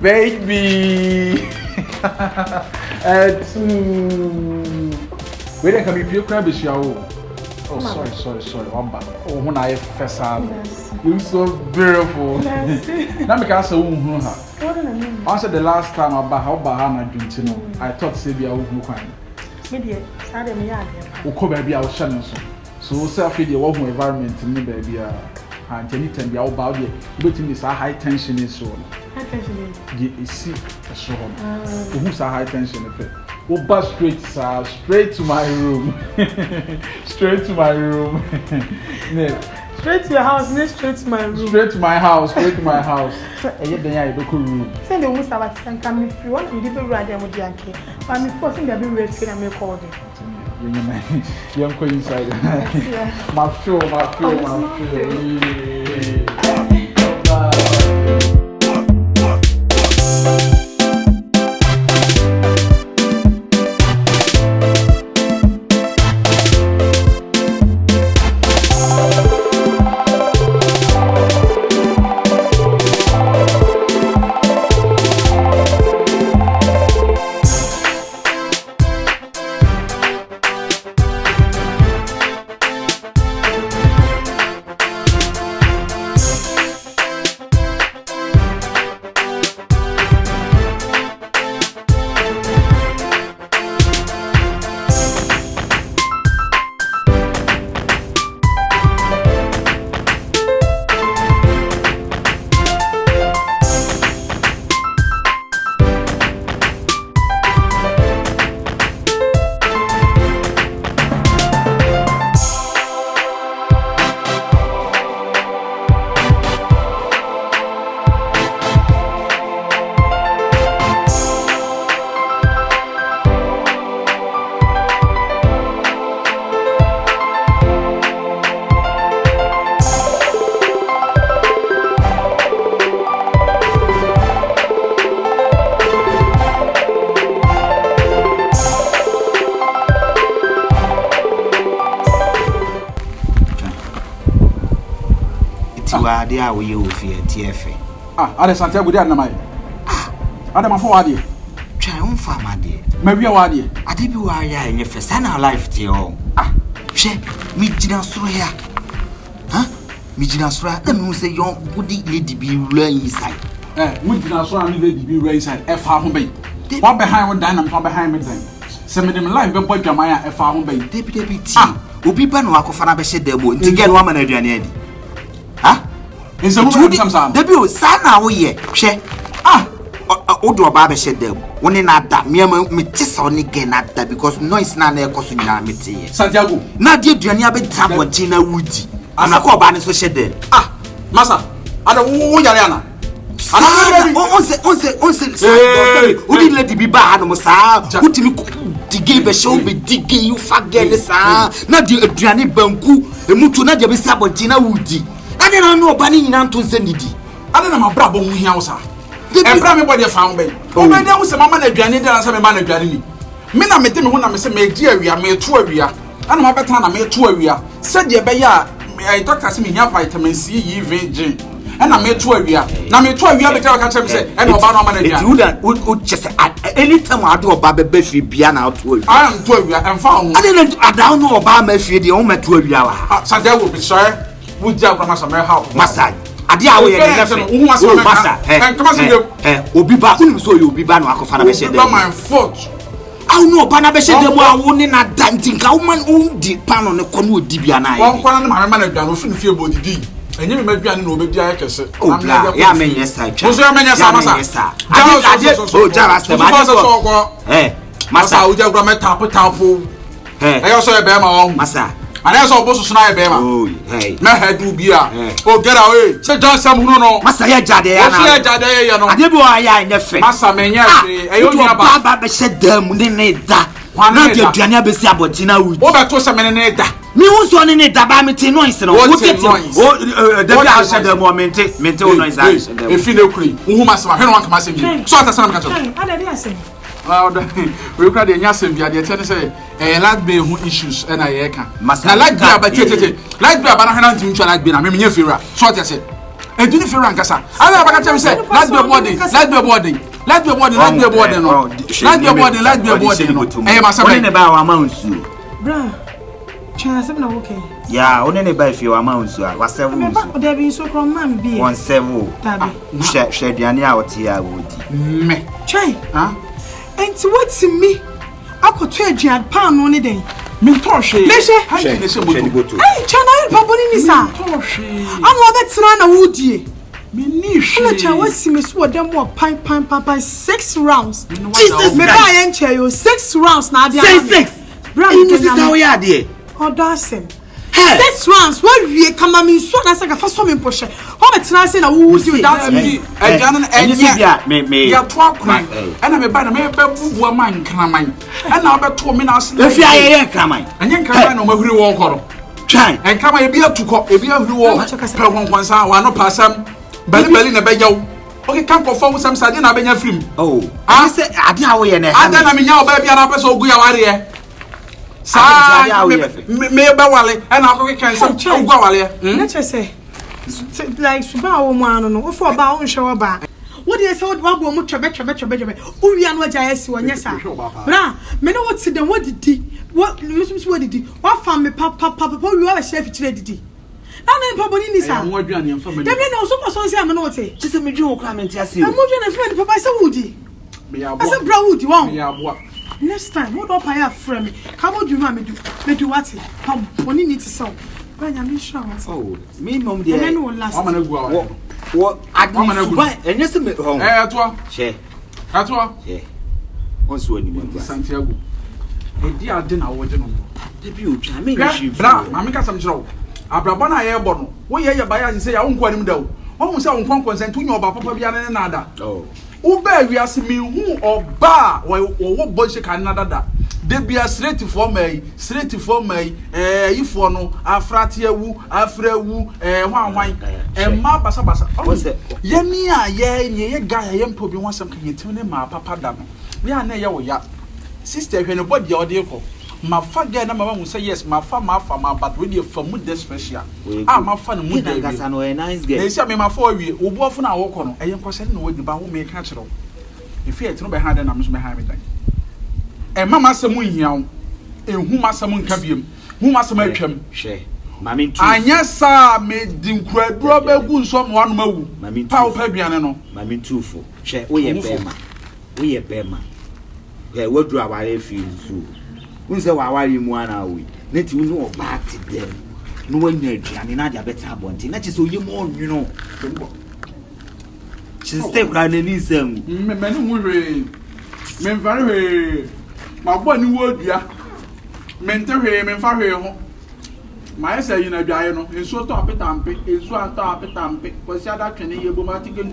baby. Where can we feel crab is your Oh, sorry. Oh, when I first saw you, so beautiful. Now, because I said the last time about how Bahana drinking, I thought Sabia would cry. Oh, baby, I was shining so self-feed your home environment in the baby. And anytime the old body, but in this high tension is so. High tension is see a show. Who's a high tension effect? Oh, but straight to my room. Straight to my room. Straight to your house, straight to my room. Straight to my house, straight to my house. And yet, then I look room. Send the woman that come if you want me to ride them with Yankee. But I'm forcing them to be ready and make all day. Young queen inside. My feel. Dia we you fear TFA. Ada Santiago dia na mai. Ada mafo ade. Try on farmer de. Mabia wade. Ade bi wa ya enye first na life ti o. Hwe mi gina soro ya. Mi gina soro na me say yon body lady bi run inside. Mi gina soro na lady bi run inside. E fa ho bai. What behind one dynamic what behind me then. Se me dem life be boy dwaman e fa ho bai. Debi ti. Obi ba no akofa na be hye demo. Nti get one man aduane adi. Is a woman sometimes. Debut, Sana, we she. Odo Baba shed them. One in that, me tis on again at that because no it's not a cost in Amity. Santiago. Not yet, Jania be Tabotina Woody. And I call Barney so shed there. Massa, I don't know Yariana. Who didn't let it be bad, Mossa? Who to dig a show be digging you forget the sa. Not the Adriani Banku, the Mutuna de Sabotina Woody. I don't know Banning Nanto Zendidi. I don't know my bravo house. And Brammy body found me. Oh, my name was a man of Granny and some man of Granny. Men are meeting when I say, May dear, we are made to area. And my better, I made to area. Said your Baya, I doctor me here vitamin C, E.V.G. And I made to area. Now, me to area, but I can't say, and about man of would just at any time I do a Baba Bessie piano to it. I am to area and found. I don't know about my fear, the only to area. Santiago will be sir. Would you have a house? Massage. Adia we who must Obiba so you be ban my fault. I know Banabeshe dem wa woni na danting ka woman di pan on the kono dibia na. Won kwana na man aduan ofin fie bodidi. Enye me maduan na obedia ya kese. Ya men yes sir. Wo so ya men yes masa. Oh jara se ma. Masa wo jagura me tapo. Ayo so e be ma won. Masa. And that's all boss na be ma. Oh, hey. Me headu bia. Oh, get away. Say just some no. Masa ya jade ya na. Masa ya jade ya no. Adebu ya nefe. Masa menya se. Eyo nya ba. Baba be shedam ne da. Na de aduane abesi abotina wuti. Wo be to se me ne da. Mi hu so ne da ba me te noise no. Wo te oh, de bia shedam moment mente o noise a shedam. E fi na kuri. Wo masa ma hwe no kama se bi. So atasa na me ka cho. Ada bi asem. We crowd the nyasem bia de tell say like be who issues and I can na like be about tete like be about na hwe na ntim twa like be na me nya fira so what say do you feel rankasa? I never got to say, let's be a body, let's be a body. Let's be a body, let's be a body, no. Let's be a body, let's be a body. I am a son about amounts you. Bra. Chance I'm not okay. Yeah, only by few amounts you are. Was 7 there being so from man be 1 7. Share the any out here would me. Chai, huh? And to what's in me? I could trade you at pound on a day. Me toshe. Hey, China, Papa Nisa. I'm not that run a woody. Me niche. I was seeing me sword them more pine 6 rounds. Jesus, me buy and chair you 6 rounds now. Say 6. Brand this is how we are there. Oh, that's him. 6 rounds. What we come I mean so that's like a first woman push. How much I say who would you without me? Me. You are talking. And I'm a bad man can mine. And now about 2 minutes. If you are come and you can't know who walk. Try and come a beer to cop a beer who walk. Per one hour, one no pass some. Belly in a bed. Okay, come for some sardine. I've been a film. Oh, I said, I didn't know and I mean, your baby and I so good. Me Bawale and I can say, let's just say, like Subaru man, no, for about show about. What do you say? What will much better? Who we are not just one, yes, sir. Bra, me know what's the what did he? What did he? What family, papa, you are a chef today. And then Papa Nisa, what do you know? There may also say, I'm not say, just a major comment. Yes, I'm not going to friend Papa Saudi. I said, Bra, would you want? Next time, what up I have friend me? Come on, you want me do what? Come, only need to sell. When I'm sure. Oh, me, mom, dear, then will last. What? I'm gonna go and yes, home. At what? Share. At what? Yeah. What's when you Santiago? A dear dinner, what you debut. I mean, I make some joke. Abrabana airborne. What you buy and say, I won't call him down. Almost I won't consent to know about Papa Biana and another. Oh. Uber, we are seeing who or bar or what boy she can another. They be a straight for me, if one no, Afratia woo, Afrewu, one, and Ma Basa. Ye guy, I am probably want something you tell him, my papa dam. We are near ya. Sister, when a body or dear. My father, number one will say yes, my farmer, but with you for mood special. Ah, my fun mood. That's a nice game. They say, me, my 4 years, who bought for our walk on, and you concerned with the bow may catch it all. If you had to know behind them, I'm behind me. And Mamma Samun young, and whom I summon Cabium, whom I summon him. Share. Mammy, and yes, sir, made the incredible good someone moo. Mammy, Pau Pebiano. Mammy, too full. Share, we a bear. We a bear man. Yeah, what do I feel so? Who say why you wanna we? Let you know back to them. No one energy, I mean, I better want it. That is so you more, you know. She's step right in this. Men very my one word, ya. Mentor him and far here. My say, you know, and so top it and pick, is one top it and pick, was that can you bomatic and